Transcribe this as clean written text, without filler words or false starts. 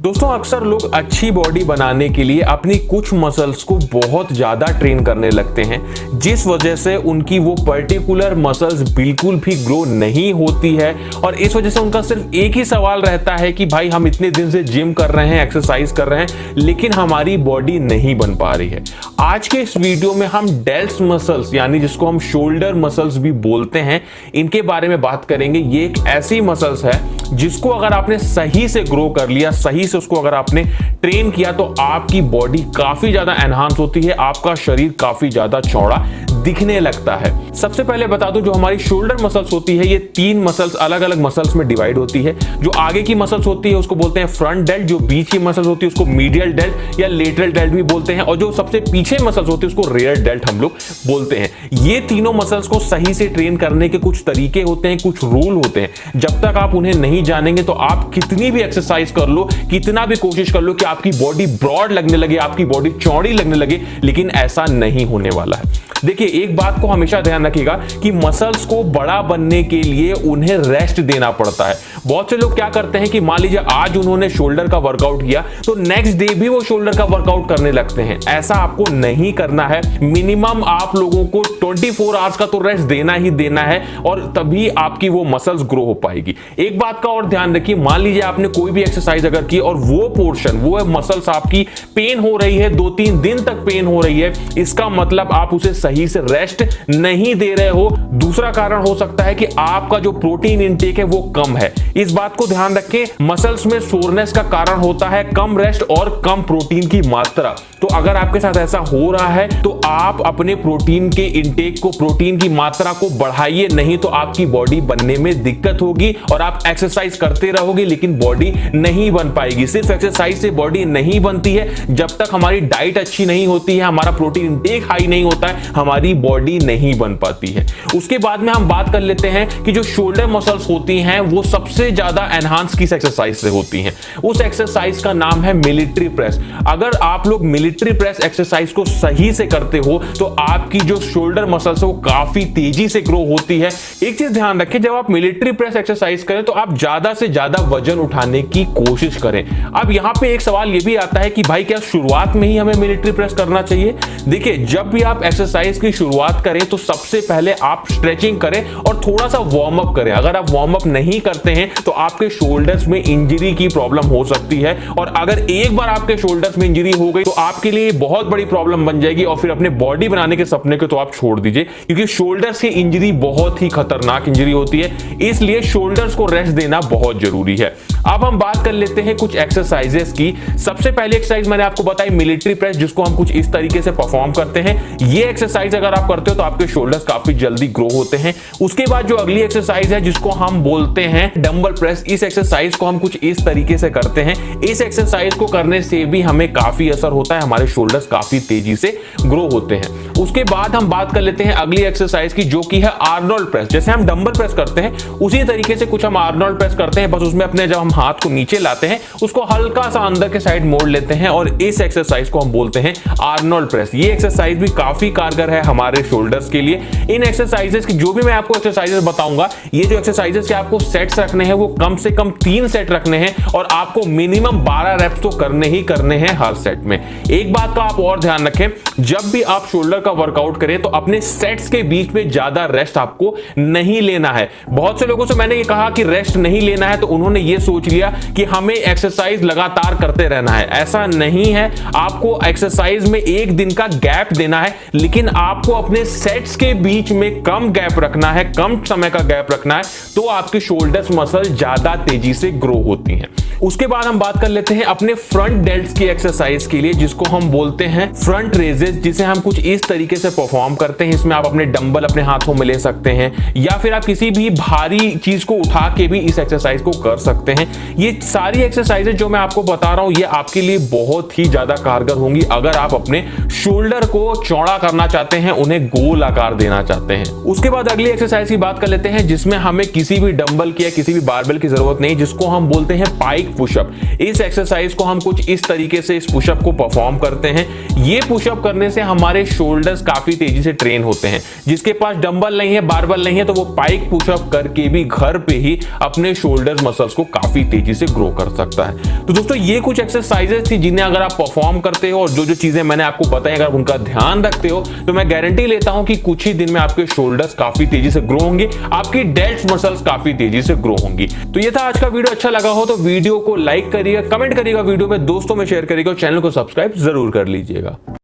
दोस्तों अक्सर लोग अच्छी बॉडी बनाने के लिए अपनी कुछ मसल्स को बहुत ज्यादा ट्रेन करने लगते हैं, जिस वजह से उनकी वो पर्टिकुलर मसल्स बिल्कुल भी ग्रो नहीं होती है। और इस वजह से उनका सिर्फ एक ही सवाल रहता है कि भाई हम इतने दिन से जिम कर रहे हैं, एक्सरसाइज कर रहे हैं, लेकिन हमारी बॉडी नहीं बन पा रही है। आज के इस वीडियो में हम डेल्ट्स मसल्स यानी जिसको हम शोल्डर मसल्स भी बोलते हैं, इनके बारे में बात करेंगे। ये एक ऐसी मसल्स है जिसको अगर आपने सही से ग्रो कर लिया, सही से उसको अगर आपने ट्रेन किया, तो आपकी बॉडी काफी ज्यादा एनहांस होती है, आपका शरीर काफी ज्यादा चौड़ा दिखने लगता है। सबसे पहले बता दूं, जो हमारी शोल्डर मसल्स होती है, ये तीन मसल्स अलग अलग मसल्स में डिवाइड होती है। जो आगे की मसल्स होती है उसको बोलते हैं फ्रंट डेल्ट, जो बीच की मसल्स होती है उसको मीडियल डेल्ट या लेटरल डेल्ट भी बोलते हैं, और जो सबसे पीछे मसल्स होती है उसको रेयर डेल्ट हम लोग बोलते हैं। ये तीनों मसल्स को सही से ट्रेन करने के कुछ तरीके होते हैं, कुछ रूल होते हैं। जब तक आप उन्हें नहीं जानेंगे तो आप कितनी भी एक्सरसाइज कर लो, कितना भी कोशिश कर लो कि आपकी बॉडी ब्रॉड लगने लगे, आपकी बॉडी चौड़ी लगने लगे, लेकिन ऐसा नहीं होने वाला है। देखिए, एक बात को हमेशा ध्यान रखिएगा कि मसल्स को बड़ा बनने के लिए उन्हें रेस्ट देना पड़ता है। बहुत से लोग क्या करते हैं कि मान लीजिए आज उन्होंने शोल्डर का वर्कआउट किया तो नेक्स्ट डे भी वो शोल्डर का वर्कआउट करने लगते हैं। ऐसा आपको नहीं करना है। मिनिमम आप लोगों को 24 आवर्स का तो रेस्ट देना ही देना है, और तभी आपकी वो मसल्स ग्रो हो पाएगी। एक बात का और ध्यान रखिए, मान लीजिए आपने कोई भी एक्सरसाइज अगर की और वो पोर्शन, वो मसल्स आपकी पेन हो रही है, 2-3 दिन तक पेन हो रही है, इसका मतलब आप उसे सही से रेस्ट नहीं दे रहे हो। दूसरा कारण हो सकता है कि आपका जो प्रोटीन इंटेक है वो कम है। इस बात को ध्यान रखें, मसल्स में सोरनेस का कारण होता है कम रेस्ट और कम प्रोटीन की मात्रा। तो अगर आपके साथ ऐसा हो रहा है तो आप अपने प्रोटीन के इंटेक को, प्रोटीन की मात्रा को बढ़ाइए, नहीं तो आपकी बॉडी बनने में दिक्कत होगी और आप एक्सरसाइज करते रहोगे लेकिन बॉडी नहीं बन पाएगी। सिर्फ एक्सरसाइज से बॉडी नहीं बनती है, जब तक हमारी डाइट अच्छी नहीं होती है, हमारा प्रोटीन इंटेक हाई नहीं होता है, हमारी बॉडी नहीं बन पाती है। उसके बाद में हम बात कर लेते हैं कि जो शोल्डर मसल्स होती हैं वो सबसे ज्यादा एनहांस किस एक्सरसाइज से होती हैं। उस एक्सरसाइज का नाम है मिलिट्री प्रेस। अगर आप लोग मिलिट्री प्रेस एक्सरसाइज को सही से करते हो तो आपकी जो शोल्डर मसल्स है वो काफी तेजी से ग्रो होती है। एक चीज ध्यान रखें, जब आप मिलिट्री प्रेस एक्सरसाइज करें तो आप ज्यादा से ज्यादा वजन उठाने की कोशिश करें। अब यहां पे एक सवाल ये भी आता है कि भाई क्या शुरुआत में ही हमें मिलिट्री प्रेस करना चाहिए? देखिए, जब भी आप एक्सरसाइज की शुरुआत करें तो सबसे पहले आप स्ट्रेचिंग करें और थोड़ा सा वार्म अप करें। अगर आप वार्म अप नहीं करते हैं तो आपके शोल्डर्स में इंजरी की प्रॉब्लम हो सकती है, और अगर एक बार आपके शोल्डर्स में इंजरी हो गई तो आपके लिए बहुत बड़ी प्रॉब्लम बन जाएगी, और फिर अपने बॉडी बनाने के सपने को तो आप छोड़ दीजिए, क्योंकि शोल्डर्स की इंजरी बहुत ही खतरनाक इंजरी होती है। इसलिए शोल्डर्स को रेस्ट देना बहुत जरूरी है। अब हम बात कर लेते हैं कुछ एक्सरसाइजेस की। सबसे पहली एक्सरसाइज मैंने आपको बताई मिलिट्री प्रेस, जिसको हम कुछ इस तरीके से परफॉर्म करते हैं। ये एक्सरसाइज अगर आप करते हो तो आपके शोल्डर्स काफी जल्दी ग्रो होते हैं। उसके बाद जो अगली एक्सरसाइज है जिसको हम बोलते हैं डंबल प्रेस, इस एक्सरसाइज को हम कुछ इस तरीके से करते हैं। इस एक्सरसाइज को करने से भी हमें काफी असर होता है, हमारे शोल्डर्स काफी तेजी से ग्रो होते हैं। उसके बाद हम बात कर लेते हैं अगली एक्सरसाइज की, जो की है आर्नोल्ड प्रेस। जैसे हम डंबल प्रेस करते हैं उसी तरीके से कुछ हम आर्नोल्ड प्रेस करते हैं, बस उसमें अपने जब हम हाथ को नीचे लाते हैं उसको हल्का सा अंदर के साइड मोड़ लेते हैं, और इस एक्सरसाइज को हम बोलते हैं आर्नोल्ड प्रेस। ये एक्सरसाइज भी काफी कारगर है हमारे शोल्डर्स के लिए। इन एक्सरसाइजेस की जो भी मैं आपको एक्सरसाइजेस बताऊंगा, ये जो एक्सरसाइजेस के आपको सेट्स रखने हैं वो कम से कम 3 सेट रखने हैं, और आपको मिनिमम 12 रेप्स तो करने ही करने हैं हर सेट में। एक बात का आप और ध्यान रखें, जब भी आप शोल्डर का वर्कआउट करें तो अपने सेट्स के बीच में ज्यादा रेस्ट आपको नहीं लेना है। बहुत से लोगों से मैंने ये कहा कि रेस्ट नहीं लेना है तो उन्होंने ये सोच लिया कि हमें एक्सरसाइज लगातार करते रहना है। ऐसा नहीं है, आपको एक्सरसाइज में एक दिन का गैप देना है, लेकिन आपको अपने सेट्स के बीच में कम गैप रखना है, कम समय का गैप रखना है, तो आपके शोल्डर्स मसल ज्यादा तेजी से ग्रो होती हैं। उसके बाद हम बात कर लेते हैं अपने फ्रंट डेल्ट्स की एक्सरसाइज के लिए, जिसको हम बोलते हैं फ्रंट रेजेस, जिसे हम कुछ इस तरीके से परफॉर्म करते हैं। इसमें आप अपने डंबल अपने हाथों में ले सकते हैं, या फिर आप किसी भी भारी चीज को उठा के भी इस एक्सरसाइज को कर सकते हैं। ये सारी एक्सरसाइजेज जो मैं आपको बता रहा हूं ये आपके लिए बहुत ही ज्यादा कारगर होंगी अगर आप अपने शोल्डर को चौड़ा करना चाहते हैं, उन्हें गोल आकार देना चाहते हैं। उसके बाद अगली एक्सरसाइज की बात कर लेते हैं, जिसमें हमें किसी भी डंबल की या किसी भी बारबेल की जरूरत नहीं, जिसको हम बोलते हैं पाइक पुशअप। इस एक्सरसाइज को हम कुछ इस तरीके से इस पुशअप को परफॉर्म करते हैं। ये पुशअप करने से हमारे शोल्डर्स काफी तेजी से ट्रेन होते हैं। जिसके पास डंबल नहीं है, बारबल नहीं है, तो वो पाइक पुशअप करके भी घर पे ही अपने शोल्डर्स मसल्स को काफी तेजी से ग्रो कर सकता है। तो दोस्तों ये कुछ एक्सरसाइजेस थी जिन्हें अगर आप परफॉर्म करते हो और जो जो चीजें मैंने आपको बताई अगर उनका ध्यान रखते हो तो मैं गारंटी लेता हूं कि कुछ ही दिन में आपके शोल्डर्स काफी तेजी से ग्रो होंगे, आपकी डेल्ट्स मसल्स काफी तेजी से ग्रो होंगी। तो ये था आज का वीडियो। अच्छा लगा हो तो वीडियो को लाइक करिएगा, कमेंट करिएगा, वीडियो में दोस्तों में शेयर करिएगा और चैनल को सब्सक्राइब जरूर कर लीजिएगा।